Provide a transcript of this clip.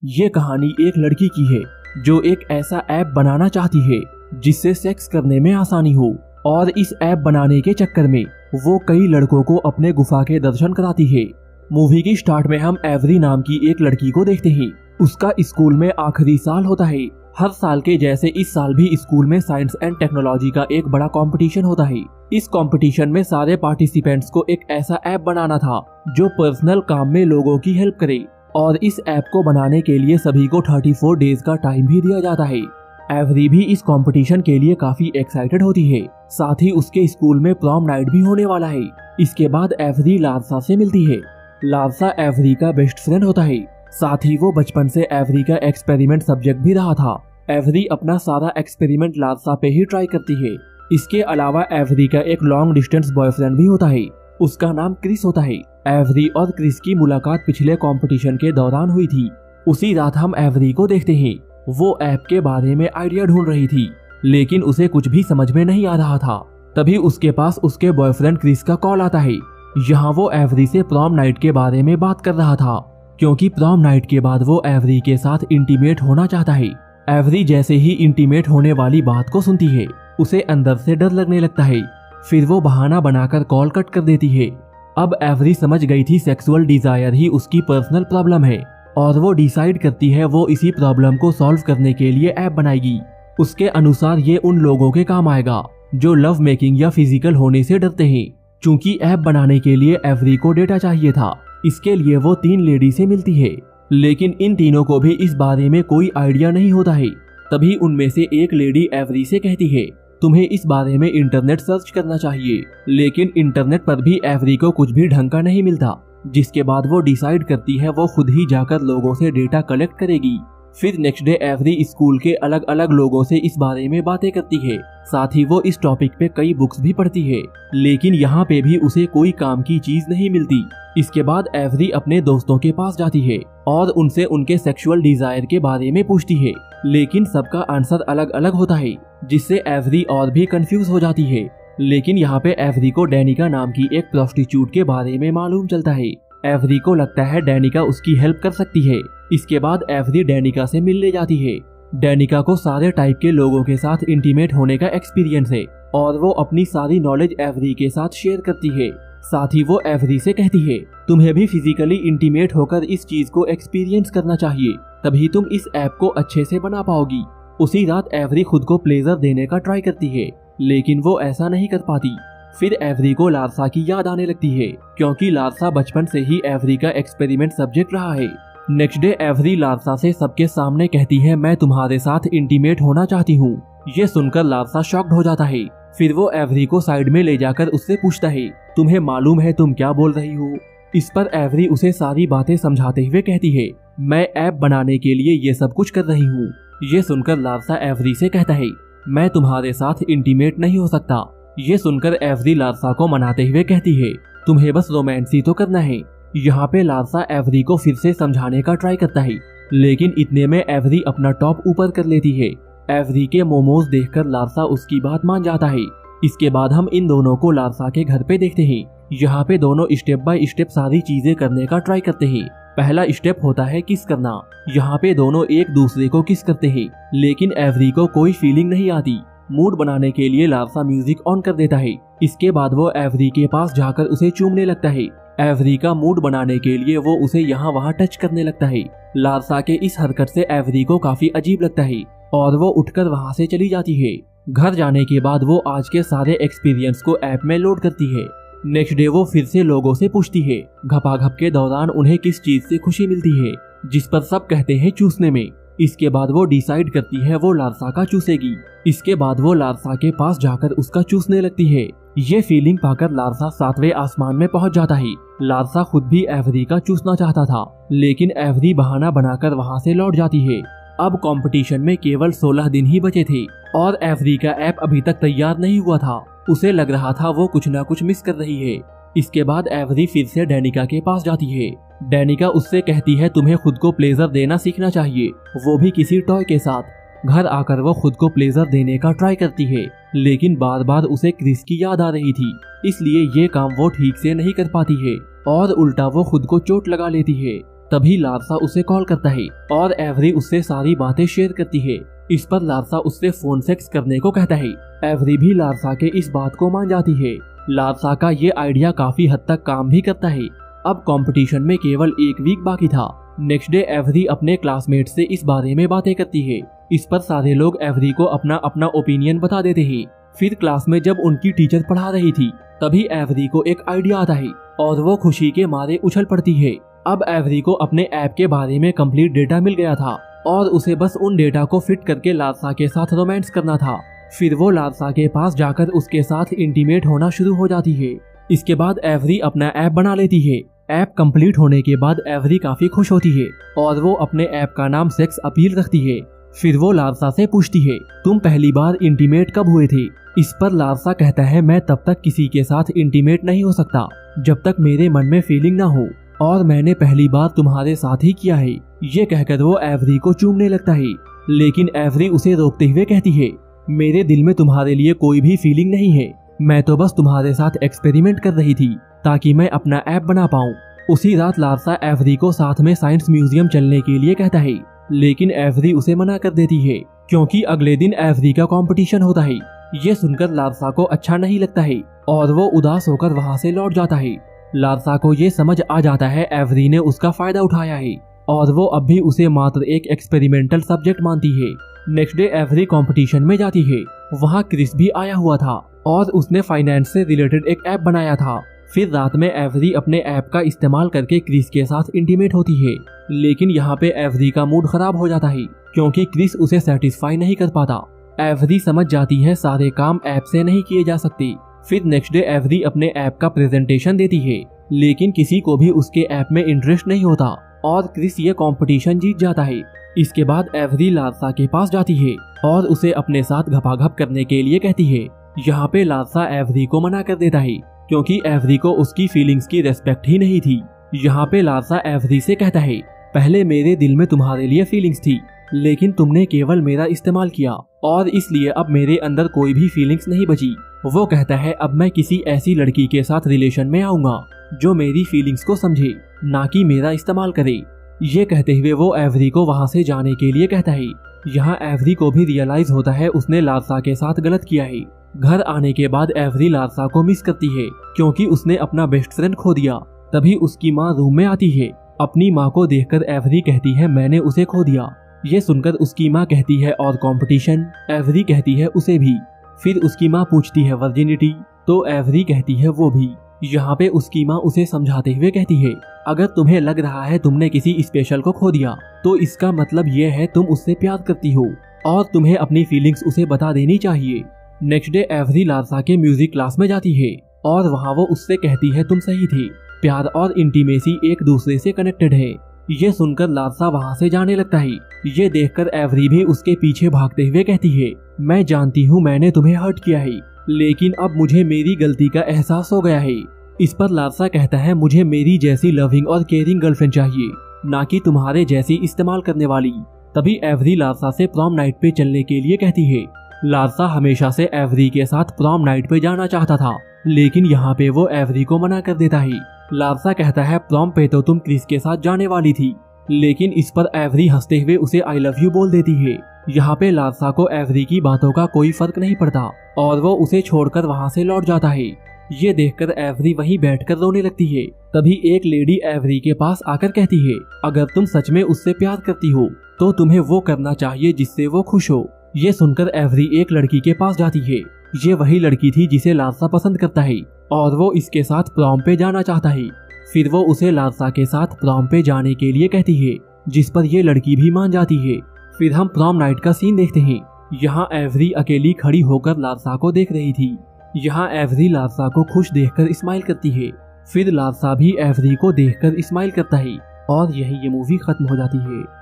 ये कहानी एक लड़की की है जो एक ऐसा ऐप बनाना चाहती है जिससे सेक्स करने में आसानी हो, और इस ऐप बनाने के चक्कर में वो कई लड़कों को अपने गुफा के दर्शन कराती है। मूवी की स्टार्ट में हम एवरी नाम की एक लड़की को देखते हैं। उसका स्कूल में आखिरी साल होता है। हर साल के जैसे इस साल भी स्कूल में साइंस एंड टेक्नोलॉजी का एक बड़ा कंपटीशन होता है। इस कंपटीशन में सारे पार्टिसिपेंट्स को एक ऐसा ऐप बनाना था जो पर्सनल काम में लोगों की हेल्प करे, और इस ऐप को बनाने के लिए सभी को 34 डेज का टाइम भी दिया जाता है। एवरी भी इस कंपटीशन के लिए काफी एक्साइटेड होती है। साथ ही उसके स्कूल में प्रॉम नाइट भी होने वाला है। इसके बाद एवरी लारसा से मिलती है। लारसा एवरी का बेस्ट फ्रेंड होता है। साथ ही वो बचपन से एवरी का एक्सपेरिमेंट सब्जेक्ट भी रहा था। एवरी अपना सारा एक्सपेरिमेंट लारसा पे ही ट्राई करती है। इसके अलावा एवरी का एक लॉन्ग डिस्टेंस बॉयफ्रेंड भी होता है। उसका नाम क्रिस होता है। एवरी और क्रिस की मुलाकात पिछले कंपटीशन के दौरान हुई थी। उसी रात हम एवरी को देखते हैं। वो ऐप के बारे में आइडिया ढूंढ रही थी, लेकिन उसे कुछ भी समझ में नहीं आ रहा था। तभी उसके पास उसके बॉयफ्रेंड क्रिस का कॉल आता है। यहाँ वो एवरी से प्रॉम नाइट के बारे में बात कर रहा था, क्योंकि प्रॉम नाइट के बाद वो एवरी के साथ इंटीमेट होना चाहता है। एवरी जैसे ही इंटीमेट होने वाली बात को सुनती है, उसे अंदर से डर लगने लगता है। फिर वो बहाना बनाकर कॉल कट कर देती है। अब एवरी समझ गई थी सेक्सुअल डिजायर ही उसकी पर्सनल प्रॉब्लम है, और वो डिसाइड करती है वो इसी प्रॉब्लम को सॉल्व करने के लिए ऐप बनाएगी। उसके अनुसार ये उन लोगों के काम आएगा जो लव मेकिंग या फिजिकल होने से डरते हैं। चूंकि ऐप बनाने के लिए एवरी को डेटा चाहिए था, इसके लिए वो 3 लेडी से मिलती है, लेकिन इन तीनों को भी इस बारे में कोई आइडिया नहीं होता है। तभी उनमें से एक लेडी एवरी से कहती है, तुम्हें इस बारे में इंटरनेट सर्च करना चाहिए। लेकिन इंटरनेट पर भी एवरी को कुछ भी ढंग का नहीं मिलता, जिसके बाद वो डिसाइड करती है वो खुद ही जाकर लोगों से डेटा कलेक्ट करेगी। फिर नेक्स्ट डे एवरी स्कूल के अलग अलग लोगों से इस बारे में बातें करती है। साथ ही वो इस टॉपिक पे कई बुक्स भी पढ़ती है, लेकिन यहाँ पे भी उसे कोई काम की चीज नहीं मिलती। इसके बाद एवरी अपने दोस्तों के पास जाती है और उनसे उनके सेक्सुअल डिजायर के बारे में पूछती है, लेकिन सबका आंसर अलग अलग होता है, जिससे एवरी और भी कंफ्यूज हो जाती है। लेकिन यहाँ पे एवरी को डैनिका नाम की एक प्रोस्टिट्यूट के बारे में मालूम चलता है। एवरी को लगता है डैनिका उसकी हेल्प कर सकती है। इसके बाद एवरी डैनिका से मिलने जाती है। डैनिका को सारे टाइप के लोगों के साथ इंटीमेट होने का एक्सपीरियंस है, और वो अपनी सारी नॉलेज एवरी के साथ शेयर करती है। साथ ही वो एवरी से कहती है, तुम्हें भी फिजिकली इंटीमेट होकर इस चीज को एक्सपीरियंस करना चाहिए, तभी तुम इस ऐप को अच्छे से बना पाओगी। उसी रात एवरी खुद को प्लेजर देने का ट्राई करती है, लेकिन वो ऐसा नहीं कर पाती। फिर एवरी को लारसा की याद आने लगती है, क्योंकि लारसा बचपन से ही एवरी का एक्सपेरिमेंट सब्जेक्ट रहा है। नेक्स्ट डे एवरी लारसा से सबके सामने कहती है, मैं तुम्हारे साथ इंटीमेट होना चाहती हूँ। ये सुनकर लारसा शॉक्ड हो जाता है। फिर वो एवरी को साइड में ले जाकर उससे पूछता है, तुम्हें मालूम है तुम क्या बोल रही हो? इस पर एवरी उसे सारी बातें समझाते हुए कहती है, मैं ऐप बनाने के लिए ये सब कुछ कर रही हूँ। ये सुनकर लारसा एवरी से कहता है, मैं तुम्हारे साथ इंटीमेट नहीं हो सकता। ये सुनकर एवरी लारसा को मनाते हुए कहती है, तुम्हें बस रोमांस ही तो करना है। यहाँ पे लारसा एवरी को फिर से समझाने का ट्राई करता है, लेकिन इतने में एवरी अपना टॉप ऊपर कर लेती है। एवरी के मोमोज देखकर लारसा उसकी बात मान जाता है। इसके बाद हम इन दोनों को लारसा के घर पे देखते हैं। यहाँ पे दोनों स्टेप बाय स्टेप सारी चीजें करने का ट्राई करते हैं। पहला स्टेप होता है किस करना। यहाँ पे दोनों एक दूसरे को किस करते हैं, लेकिन एवरी को कोई फीलिंग नहीं आती। मूड बनाने के लिए लारसा म्यूजिक ऑन कर देता है। इसके बाद वो एवरी के पास जाकर उसे चूमने लगता है। एवरी का मूड बनाने के लिए वो उसे यहाँ वहाँ टच करने लगता है। लारसा के इस हरकत से एवरी को काफी अजीब लगता है, और वो उठकर वहाँ से चली जाती है। घर जाने के बाद वो आज के सारे एक्सपीरियंस को ऐप में लोड करती है। नेक्स्ट डे वो फिर से लोगों से पूछती है, घपाघप के दौरान उन्हें किस चीज से खुशी मिलती है, जिस पर सब कहते हैं चूसने में। इसके बाद वो डिसाइड करती है वो लारसा का चूसेगी। इसके बाद वो लारसा के पास जाकर उसका चूसने लगती है। ये फीलिंग पाकर लारसा 7वें आसमान में पहुंच जाता है। लारसा खुद भी एवरी का चूसना चाहता था, लेकिन एवरी बहाना बनाकर वहां से लौट जाती है। अब कंपटीशन में केवल 16 दिन ही बचे थे, और एवरी का ऐप अभी तक तैयार नहीं हुआ था। उसे लग रहा था वो कुछ ना कुछ मिस कर रही है। इसके बाद एवरी फिर से डैनिका के पास जाती है। डैनिका उससे कहती है, तुम्हें खुद को प्लेजर देना सीखना चाहिए, वो भी किसी टॉय के साथ। घर आकर वो खुद को प्लेजर देने का ट्राई करती है, लेकिन बार बार उसे क्रिस की याद आ रही थी, इसलिए ये काम वो ठीक से नहीं कर पाती है, और उल्टा वो खुद को चोट लगा लेती है। तभी लारसा उसे कॉल करता है और एवरी उससे सारी बातें शेयर करती है। इस पर लारसा उससे फोन सेक्स करने को कहता है। एवरी भी लारसा के इस बात को मान जाती है। लारसा का ये आइडिया काफी हद तक काम भी करता है। अब कंपटीशन में केवल 1 वीक बाकी था। नेक्स्ट डे एवरी अपने क्लासमेट से इस बारे में बातें करती है। इस पर सारे लोग एवरी को अपना अपना ओपिनियन बता देते हैं। फिर क्लास में जब उनकी टीचर पढ़ा रही थी तभी एवरी को एक आइडिया आता है और वो खुशी के मारे उछल पड़ती है। अब एवरी को अपने ऐप के बारे में कंप्लीट डेटा मिल गया था और उसे बस उन डेटा को फिट करके लारसा के साथ रोमांस करना था। फिर वो लारसा के पास जाकर उसके साथ इंटीमेट होना शुरू हो जाती है। इसके बाद एवरी अपना ऐप बना लेती है। ऐप कंप्लीट होने के बाद एवरी काफी खुश होती है और वो अपने ऐप का नाम सेक्स अपील रखती है। फिर वो लारसा से पूछती है, तुम पहली बार इंटीमेट कब हुए थे? इस पर लारसा कहता है, मैं तब तक किसी के साथ इंटीमेट नहीं हो सकता जब तक मेरे मन में फीलिंग ना हो, और मैंने पहली बार तुम्हारे साथ ही किया है। ये कहकर वो एवरी को चूमने लगता है, लेकिन एवरी उसे रोकते हुए कहती है, मेरे दिल में तुम्हारे लिए कोई भी फीलिंग नहीं है। मैं तो बस तुम्हारे साथ एक्सपेरिमेंट कर रही थी ताकि मैं अपना ऐप बना पाऊँ। उसी रात लारसा एवरी को साथ में साइंस म्यूजियम चलने के लिए कहता है, लेकिन एवरी उसे मना कर देती है क्योंकि अगले दिन एवरी का कंपटीशन होता है। ये सुनकर लारसा को अच्छा नहीं लगता है और वो उदास होकर वहाँ से लौट जाता है। लारसा को ये समझ आ जाता है एवरी ने उसका फायदा उठाया है और वो अब भी उसे मात्र एक एक्सपेरिमेंटल सब्जेक्ट मानती है। नेक्स्ट डे एवरी कंपटीशन में जाती है। वहाँ क्रिस भी आया हुआ था और उसने फाइनेंस से रिलेटेड एक ऐप बनाया था। फिर रात में एवरी अपने ऐप का इस्तेमाल करके क्रिस के साथ इंटीमेट होती है, लेकिन यहाँ पे एवरी का मूड खराब हो जाता है क्योंकि क्रिस उसे सेटिस्फाई नहीं कर पाता। एवरी समझ जाती है सारे काम ऐप से नहीं किए जा सकते। फिर नेक्स्ट डे एवरी अपने ऐप का प्रेजेंटेशन देती है, लेकिन किसी को भी उसके ऐप में इंटरेस्ट नहीं होता और क्रिस ये कंपटीशन जीत जाता है। इसके बाद एवरी लारसा के पास जाती है और उसे अपने साथ घपाघप करने के लिए कहती है। यहाँ पे लारसा एवरी को मना कर देता है क्योंकि एवरी को उसकी फीलिंग्स की रेस्पेक्ट ही नहीं थी। यहाँ पे लारसा एवरी से कहता है, पहले मेरे दिल में तुम्हारे लिए फीलिंग्स थी, लेकिन तुमने केवल मेरा इस्तेमाल किया और इसलिए अब मेरे अंदर कोई भी फीलिंग्स नहीं बची। वो कहता है, अब मैं किसी ऐसी लड़की के साथ रिलेशन में आऊंगा जो मेरी फीलिंग्स को समझे, ना कि मेरा इस्तेमाल करे। ये कहते हुए वो एवरी को वहाँ से जाने के लिए कहता है। यहाँ एवरी को भी रियलाइज होता है उसने लारसा के साथ गलत किया है। घर आने के बाद एवरी लारसा को मिस करती है क्योंकि उसने अपना बेस्ट फ्रेंड खो दिया। तभी उसकी माँ रूम में आती है। अपनी माँ को देखकर एवरी कहती है, मैंने उसे खो दिया। ये सुनकर उसकी माँ कहती है, और कंपटीशन? एवरी कहती है, उसे भी। फिर उसकी माँ पूछती है, वर्जिनिटी? तो एवरी कहती है, वो भी। यहाँ पे उसकी माँ उसे समझाते हुए कहती है, अगर तुम्हें लग रहा है तुमने किसी स्पेशल को खो दिया तो इसका मतलब ये है तुम उससे प्यार करती हो और तुम्हें अपनी फीलिंग्स उसे बता देनी चाहिए। नेक्स्ट डे एवरी लारसा के म्यूजिक क्लास में जाती है और वहाँ वो उससे कहती है, तुम सही थे, प्यार और इंटीमेसी एक दूसरे से कनेक्टेड है। ये सुनकर लारसा वहाँ से जाने लगता है। ये देखकर एवरी भी उसके पीछे भागते हुए कहती है, मैं जानती हूँ मैंने तुम्हें हर्ट किया है, लेकिन अब मुझे मेरी गलती का एहसास हो गया है। इस पर लारसा कहता है, मुझे मेरी जैसी लविंग और केयरिंग गर्लफ्रेंड चाहिए, ना कि तुम्हारे जैसी इस्तेमाल करने वाली। तभी एवरी लारसा से प्रॉम नाइट पे चलने के लिए कहती है। लारसा हमेशा से एवरी के साथ प्रॉम नाइट पे जाना चाहता था, लेकिन यहाँ पे वो एवरी को मना कर देता है। लारसा कहता है, प्रॉम पे तो तुम क्रिस के साथ जाने वाली थी, लेकिन इस पर एवरी हंसते हुए उसे आई लव यू बोल देती है। यहाँ पे लारसा को एवरी की बातों का कोई फर्क नहीं पड़ता और वो उसे छोड़कर वहाँ से लौट जाता है। ये देखकर एवरी वहीं बैठकर रोने लगती है। तभी एक लेडी एवरी के पास आकर कहती है, अगर तुम सच में उससे प्यार करती हो तो तुम्हें वो करना चाहिए जिससे वो खुश हो। ये सुनकर एवरी एक लड़की के पास जाती है। ये वही लड़की थी जिसे लारसा पसंद करता है और वो इसके साथ प्रॉम पे जाना चाहता है। फिर वो उसे लारसा के साथ प्रॉम पे जाने के लिए कहती है, जिस पर ये लड़की भी मान जाती है। फिर हम प्रॉम नाइट का सीन देखते हैं। यहाँ एवरी अकेली खड़ी होकर लारसा को देख रही थी। यहाँ एवरी लारसा को खुश देखकर स्माइल करती है। फिर लारसा भी एवरी को देखकर स्माइल करता है और यही ये मूवी खत्म हो जाती है।